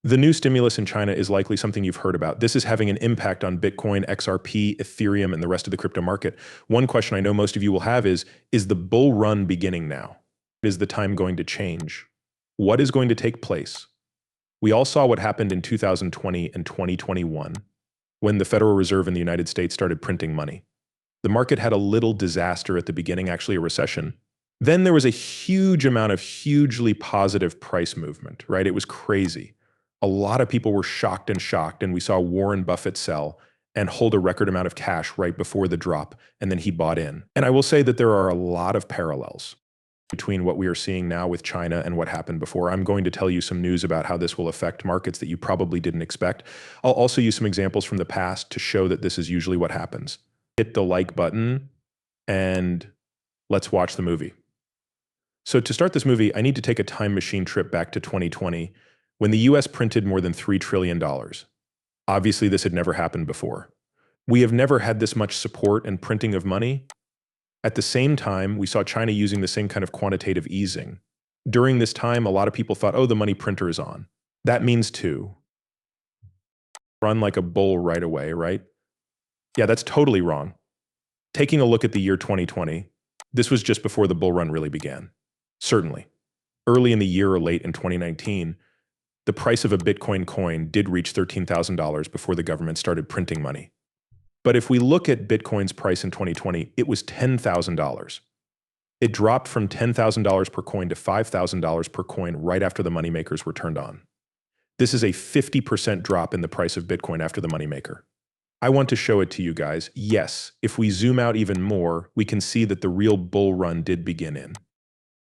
The new stimulus in China is likely something you've heard about. This is having an impact on Bitcoin, XRP, Ethereum, and the rest of the crypto market. One question I know most of you will have is the bull run beginning now? Is the time going to change? What is going to take place? We all saw what happened in 2020 and 2021 when the Federal Reserve in the United States started printing money. The market had a little disaster at the beginning, actually a recession. Then there was a huge amount of hugely positive price movement, right? It was crazy. A lot of people were shocked, and we saw Warren Buffett sell and hold a record amount of cash right before the drop, and then he bought in. And I will say that there are a lot of parallels between what we are seeing now with China and what happened before. I'm going to tell you some news about how this will affect markets that you probably didn't expect. I'll also use some examples from the past to show that this is usually what happens. Hit the like button and let's watch the movie. So to start this movie, I need to take a time machine trip back to 2020 when the US printed more than $3 trillion. Obviously, this had never happened before. We have never had this much support and printing of money. At the same time, we saw China using the same kind of quantitative easing. During this time, a lot of people thought, oh, the money printer is on. That means to run like a bull right away, right? Yeah, that's totally wrong. Taking a look at the year 2020, this was just before the bull run really began. Certainly. Early in the year or late in 2019, the price of a Bitcoin coin did reach $13,000 before the government started printing money. But if we look at Bitcoin's price in 2020, it was $10,000. It dropped from $10,000 per coin to $5,000 per coin right after the moneymakers were turned on. This is a 50% drop in the price of Bitcoin after the moneymaker. I want to show it to you guys. Yes, if we zoom out even more, we can see that the real bull run did begin in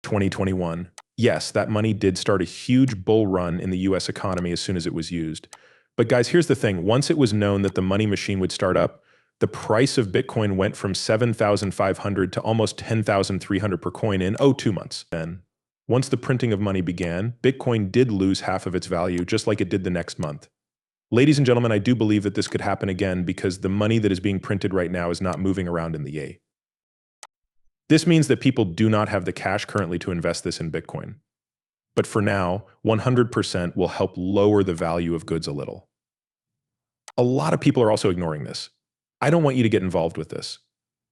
2021. Yes, that money did start a huge bull run in the US economy as soon as it was used. But guys, here's the thing. Once it was known that the money machine would start up, the price of Bitcoin went from 7,500 to almost 10,300 per coin in 2 months. Then, once the printing of money began, Bitcoin did lose half of its value, just like it did the next month. Ladies and gentlemen, I do believe that this could happen again because the money that is being printed right now is not moving around in the yay. This means that people do not have the cash currently to invest this in Bitcoin. But for now, 100% will help lower the value of goods a little. A lot of people are also ignoring this. I don't want you to get involved with this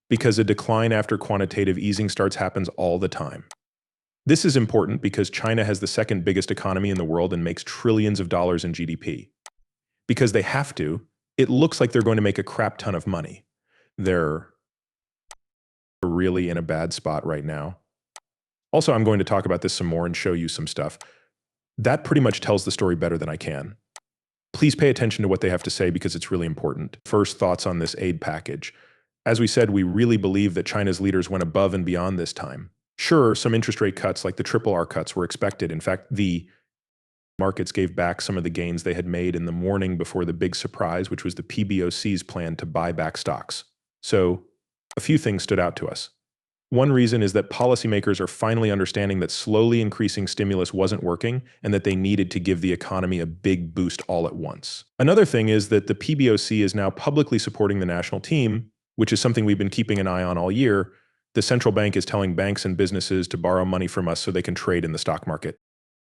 because a decline after quantitative easing starts happens all the time. This is important because China has the second biggest economy in the world and makes trillions of dollars in GDP. Because they have to, it looks like they're going to make a crap ton of money. They're really in a bad spot right now. Also, I'm going to talk about this some more and show you some stuff. That pretty much tells the story better than I can. Please pay attention to what they have to say because it's really important. First, thoughts on this aid package. As we said, we really believe that China's leaders went above and beyond this time. Sure, some interest rate cuts like the triple R cuts were expected. In fact, the markets gave back some of the gains they had made in the morning before the big surprise, which was the PBOC's plan to buy back stocks. So, a few things stood out to us. One reason is that policymakers are finally understanding that slowly increasing stimulus wasn't working and that they needed to give the economy a big boost all at once. Another thing is that the PBOC is now publicly supporting the national team, which is something we've been keeping an eye on all year. The central bank is telling banks and businesses to borrow money from us so they can trade in the stock market.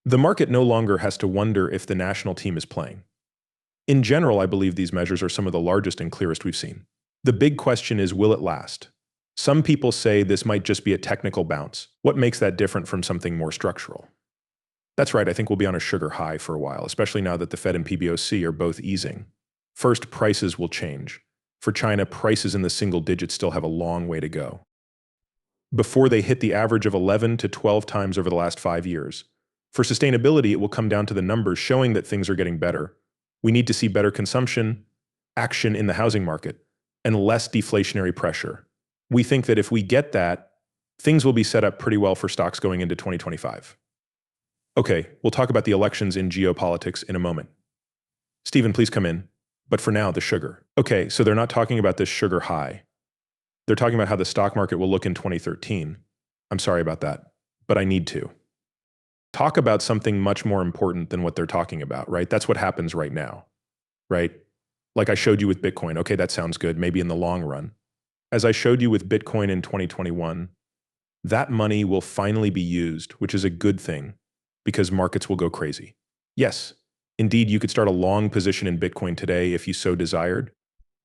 The market no longer has to wonder if the national team is playing. In general, I believe these measures are some of the largest and clearest we've seen. The big question is, will it last? Some people say this might just be a technical bounce. What makes that different from something more structural? That's right, I think we'll be on a sugar high for a while, especially now that the Fed and PBOC are both easing. First, prices will change. For China, prices in the single digits still have a long way to go before they hit the average of 11 to 12 times over the last 5 years. For sustainability, it will come down to the numbers showing that things are getting better. We need to see better consumption, action in the housing market, and less deflationary pressure. We think that if we get that, things will be set up pretty well for stocks going into 2025. Okay, we'll talk about the elections in geopolitics in a moment. Stephen, please come in. But for now, the sugar. Okay, so they're not talking about this sugar high. They're talking about how the stock market will look in 2013. I'm sorry about that, but I need to talk about something much more important than what they're talking about, right? That's what happens right now, right? Like I showed you with Bitcoin. Okay, that sounds good, maybe in the long run. As I showed you with Bitcoin in 2021, that money will finally be used, which is a good thing because markets will go crazy. Yes, Indeed, you could start a long position in Bitcoin today if you so desired.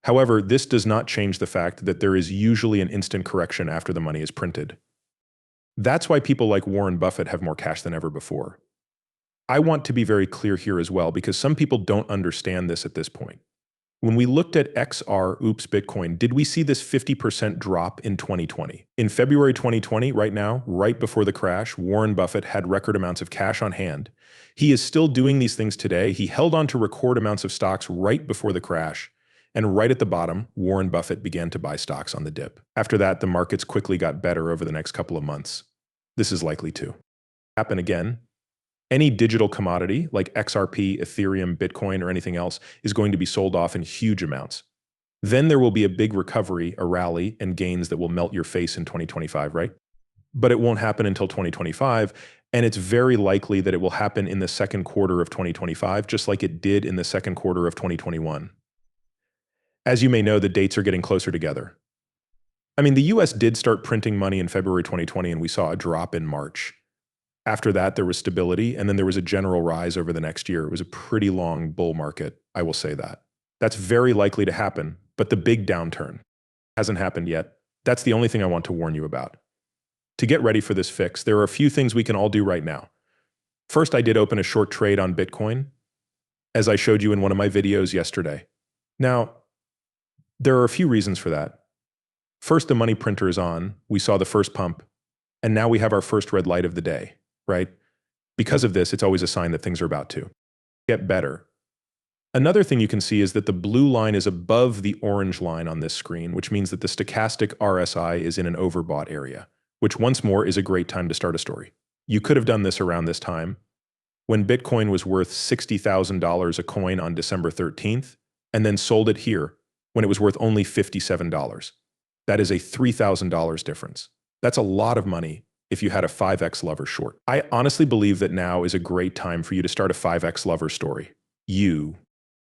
However, this does not change the fact that there is usually an instant correction after the money is printed. That's why people like Warren Buffett have more cash than ever before. I want to be very clear here as well because some people don't understand this at this point. When we looked at Bitcoin, did we see this 50% drop in 2020? In February 2020, right now, right before the crash, Warren Buffett had record amounts of cash on hand. He is still doing these things today. He held on to record amounts of stocks right before the crash. And right at the bottom, Warren Buffett began to buy stocks on the dip. After that, the markets quickly got better over the next couple of months. This is likely to happen again. Any digital commodity like XRP, Ethereum, Bitcoin, or anything else is going to be sold off in huge amounts. Then there will be a big recovery, a rally, and gains that will melt your face in 2025, right? But it won't happen until 2025, and it's very likely that it will happen in the second quarter of 2025, just like it did in the second quarter of 2021. As you may know, the dates are getting closer together. I mean, the US did start printing money in February 2020, and we saw a drop in March. After that, there was stability, and then there was a general rise over the next year. It was a pretty long bull market, I will say that. That's very likely to happen, but the big downturn hasn't happened yet. That's the only thing I want to warn you about. To get ready for this fix, there are a few things we can all do right now. First, I did open a short trade on Bitcoin, as I showed you in one of my videos yesterday. Now, there are a few reasons for that. First, the money printer is on. We saw the first pump, and now we have our first red light of the day. Right? Because of this, it's always a sign that things are about to get better. Another thing you can see is that the blue line is above the orange line on this screen, which means that the stochastic RSI is in an overbought area, which once more is a great time to start a story. You could have done this around this time, when Bitcoin was worth $60,000 a coin on December 13th, and then sold it here when it was worth only $57. That is a $3,000 difference. That's a lot of money if you had a 5x lover short. I honestly believe that now is a great time for you to start a 5x lover story. You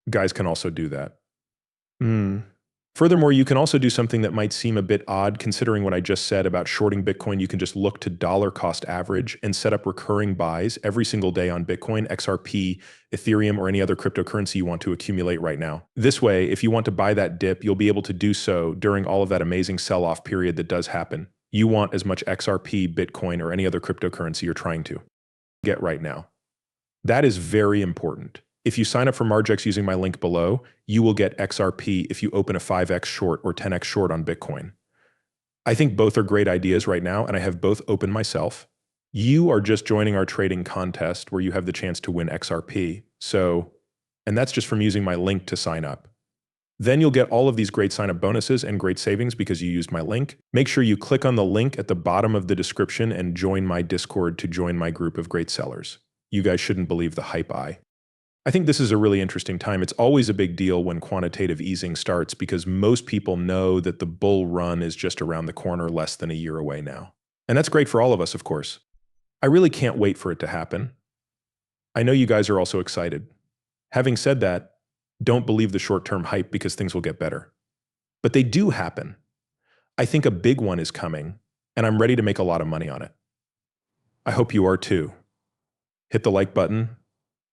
guys can also do that. Furthermore, you can also do something that might seem a bit odd considering what I just said about shorting Bitcoin. You can just look to dollar cost average and set up recurring buys every single day on Bitcoin, XRP, Ethereum, or any other cryptocurrency you want to accumulate right now. This way, if you want to buy that dip, you'll be able to do so during all of that amazing sell-off period that does happen. You want as much XRP, Bitcoin, or any other cryptocurrency you're trying to get right now. That is very important. If you sign up for Margex using my link below, you will get XRP if you open a 5x short or 10x short on Bitcoin. I think both are great ideas right now, and I have both open myself. You are just joining our trading contest where you have the chance to win XRP. And that's just from using my link to sign up. Then you'll get all of these great sign-up bonuses and great savings because you used my link. Make sure you click on the link at the bottom of the description and join my Discord to join my group of great sellers. You guys shouldn't believe the hype I think this is a really interesting time. It's always a big deal when quantitative easing starts because most people know that the bull run is just around the corner, less than a year away now. And that's great for all of us, of course. I really can't wait for it to happen. I know you guys are also excited. Having said that, don't believe the short-term hype because things will get better. But they do happen. I think a big one is coming, and I'm ready to make a lot of money on it. I hope you are too. Hit the like button,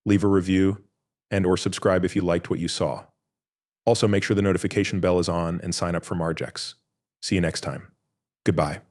leave a review, and/or subscribe if you liked what you saw. Also, make sure the notification bell is on and sign up for Margex. See you next time. Goodbye.